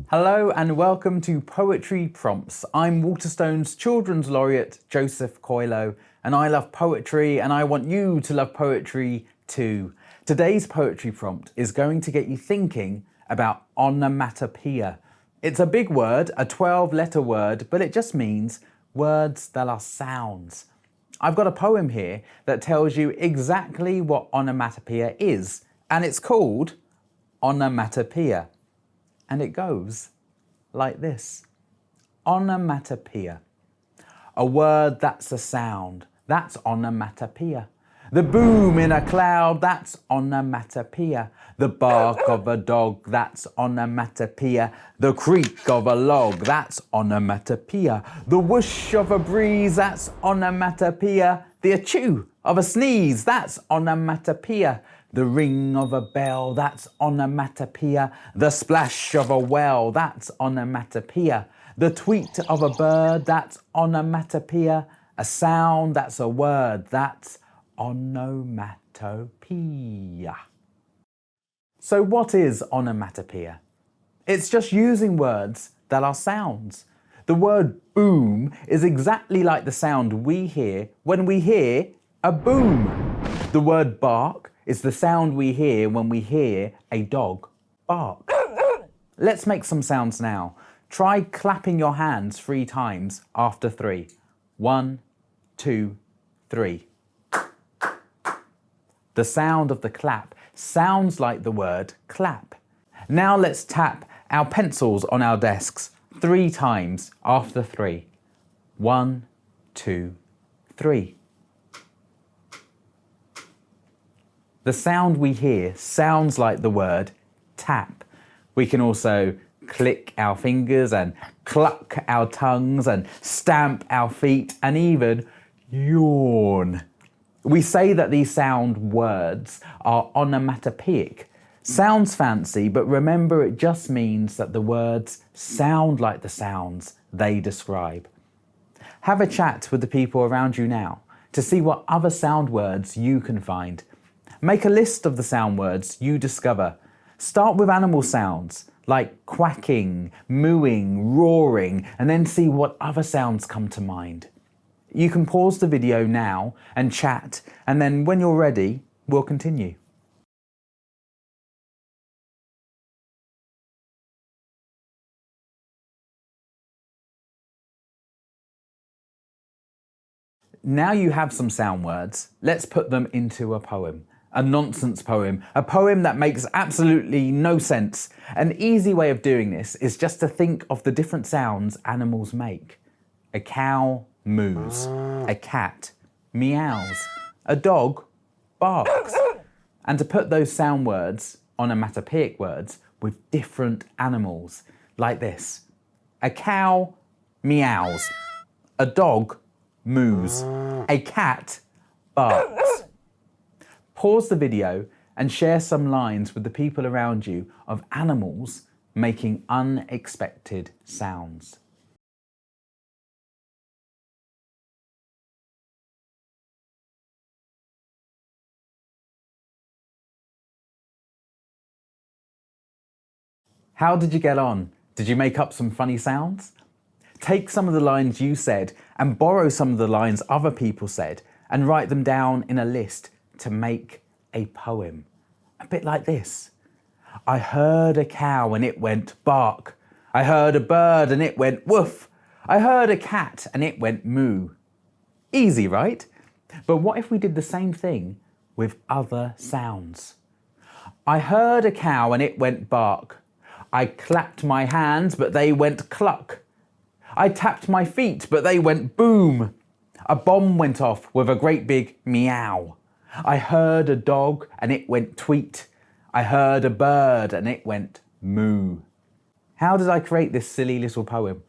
Hello and welcome to Poetry Prompts. I'm Waterstones Children's Laureate Joseph Coelho, and I love poetry and I want you to love poetry too. Today's poetry prompt is going to get you thinking about onomatopoeia. It's a big word, a 12-letter word, but it just means words that are sounds. I've got a poem here that tells you exactly what onomatopoeia is, and it's called Onomatopoeia. And it goes like this. Onomatopoeia. A word that's a sound, that's onomatopoeia. The boom in a cloud, that's onomatopoeia. The bark of a dog, that's onomatopoeia. The creak of a log, that's onomatopoeia. The whoosh of a breeze, that's onomatopoeia. The achoo of a sneeze, that's onomatopoeia. The ring of a bell, that's onomatopoeia. The splash of a well, that's onomatopoeia. The tweet of a bird, that's onomatopoeia. A sound, that's a word, that's onomatopoeia. So what is onomatopoeia? It's just using words that are sounds. The word boom is exactly like the sound we hear when we hear a boom. The word bark is the sound we hear when we hear a dog bark. Let's make some sounds now. Try clapping your hands 3 times after 3. 1, 2, 3. The sound of the clap sounds like the word clap. Now let's tap our pencils on our desks 3 times after 3. 1, 2, 3. The sound we hear sounds like the word tap. We can also click our fingers and cluck our tongues and stamp our feet and even yawn. We say that these sound words are onomatopoeic. Sounds fancy, but remember it just means that the words sound like the sounds they describe. Have a chat with the people around you now to see what other sound words you can find. Make a list of the sound words you discover. Start with animal sounds like quacking, mooing, roaring, and then see what other sounds come to mind. You can pause the video now and chat, and then when you're ready, we'll continue. Now you have some sound words, let's put them into a poem. A nonsense poem, a poem that makes absolutely no sense. An easy way of doing this is just to think of the different sounds animals make. A cow moos, a cat meows, a dog barks. And to put those sound words, onomatopoeic words, with different animals, like this. A cow meows, a dog moos, a cat barks. Pause the video and share some lines with the people around you of animals making unexpected sounds. How did you get on? Did you make up some funny sounds? Take some of the lines you said and borrow some of the lines other people said and write them down in a list to make a poem. A bit like this. I heard a cow and it went bark. I heard a bird and it went woof. I heard a cat and it went moo. Easy, right? But what if we did the same thing with other sounds? I heard a cow and it went bark. I clapped my hands but they went cluck. I tapped my feet but they went boom. A bomb went off with a great big meow. I heard a dog and it went tweet. I heard a bird and it went moo. How did I create this silly little poem?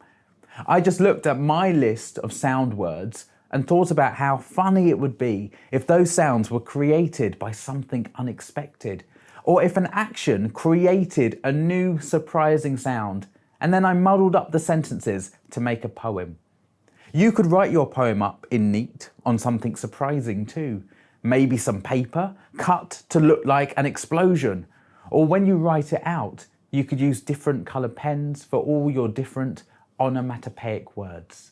I just looked at my list of sound words and thought about how funny it would be if those sounds were created by something unexpected, or if an action created a new surprising sound, and then I muddled up the sentences to make a poem. You could write your poem up in neat on something surprising too. Maybe some paper cut to look like an explosion. Or when you write it out, you could use different coloured pens for all your different onomatopoeic words.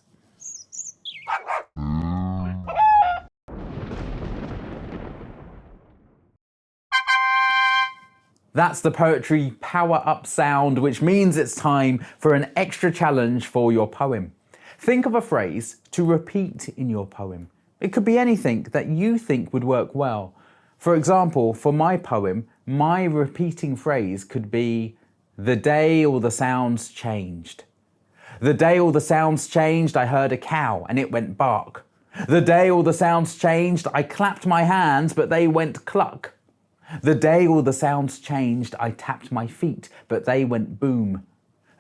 That's the poetry power-up sound, which means it's time for an extra challenge for your poem. Think of a phrase to repeat in your poem. It could be anything that you think would work well. For example, for my poem, my repeating phrase could be, "The day all the sounds changed." The day all the sounds changed, I heard a cow and it went bark. The day all the sounds changed, I clapped my hands, but they went cluck. The day all the sounds changed, I tapped my feet, but they went boom.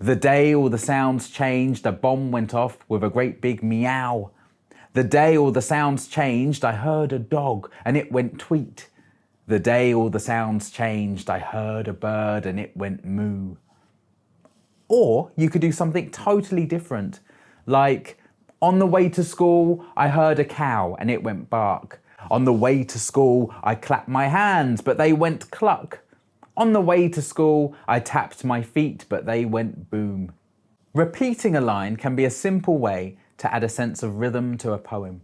The day all the sounds changed, a bomb went off with a great big meow. The day all the sounds changed, I heard a dog and it went tweet. The day all the sounds changed, I heard a bird and it went moo. Or you could do something totally different, like, on the way to school, I heard a cow and it went bark. On the way to school, I clapped my hands, but they went cluck. On the way to school, I tapped my feet, but they went boom. Repeating a line can be a simple way to add a sense of rhythm to a poem.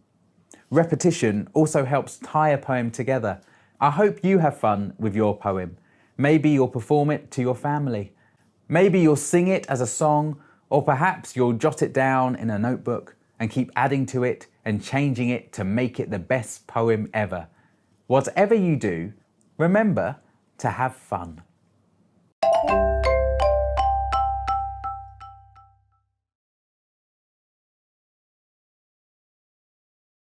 Repetition also helps tie a poem together. I hope you have fun with your poem. Maybe you'll perform it to your family. Maybe you'll sing it as a song, or perhaps you'll jot it down in a notebook and keep adding to it and changing it to make it the best poem ever. Whatever you do, remember to have fun.